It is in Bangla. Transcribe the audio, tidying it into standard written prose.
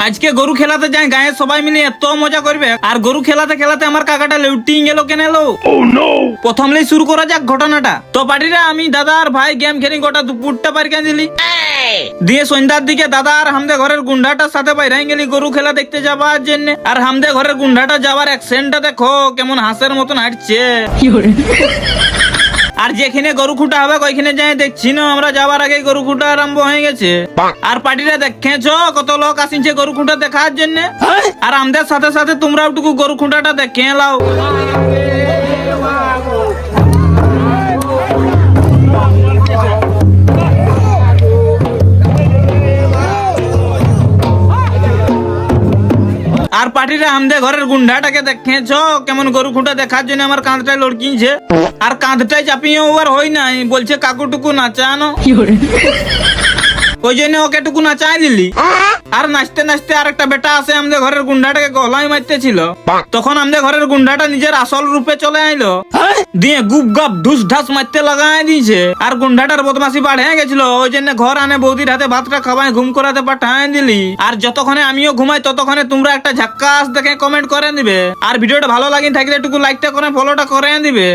আজকে গরু খেলাতে যাই, গায়ের সবাই মিলে এত মজা করবে। আর গরু খেলাতে খেলাতে আমার কাকাটা লেউটিং গেল কেন এলো। প্রথমলেই শুরু করা যাক ঘটনাটা। তো পার্টিরা আমি দাদা আর ভাই গেম খেলি গোটা দুপুরটা পার কেন দিলি। দিয়ে সন্ধ্যার দিকে দাদা আর হামদে ঘরের গুন্ডাটার সাথে বাইরে গেলি গরু খেলা দেখতে যাবার জন্য। আর হামদে ঘরের গুন্ডাটা যাবার অ্যাকসেন্টটা দেখো কেমন হাঁসের মতন হাঁটছে। আর যেখানে গরু খুঁটা হবে ওইখানে যাই দেখছি না আমরা যাবার আগে গরু খুঁটা আরম্ভ হয়ে গেছে। আর পার্টিরা দেখেছ কত লোক আসিছে গরু খুঁটা দেখার জন্য। আর আমাদের সাথে সাথে তোমরাও টুকু গরু খুঁটাটা দেখে লাও। আর পার্টিরা আমাদের ঘরের গুন্ডাটাকে দেখেছ কেমন গরু খুঁটা দেখার জন্য আমার কাঁধটায় লড়কিছে। আর কাঁধটায় চাপিয়ে ওভার হই নাই, বলছে কাকুটুকু নাচানো। ওই জন্য ওকে টুকু নাচাই দিলি। আর নাচতে নাচতে আর একটা বেটা আসে আমাদের ঘরের গুন্ডাটাকে গলায় মারতেছিল। তখন আমাদের ঘরের গুন্ডাটা নিজের আসল রূপে চলে আইলো। দিয়ে গুপ গাপ ঢুস ঢাস মারতে লাগাই দিয়েছে। আর গুন্ডাটার বদমাশি বাড়ে গেছিল, ওই জন্য ঘর আনে বৌদির হাতে ভাতটা খাওয়াই ঘুম করাতে পাঠাই দিলি। আর যতক্ষণে আমিও ঘুমাই ততক্ষণে তোমরা একটা ঝাক্কাস দেখে কমেন্ট করে দিবে। আর ভিডিওটা ভালো লাগে থাকলে একটু লাইকটা করে ফলোটা করে দিবে।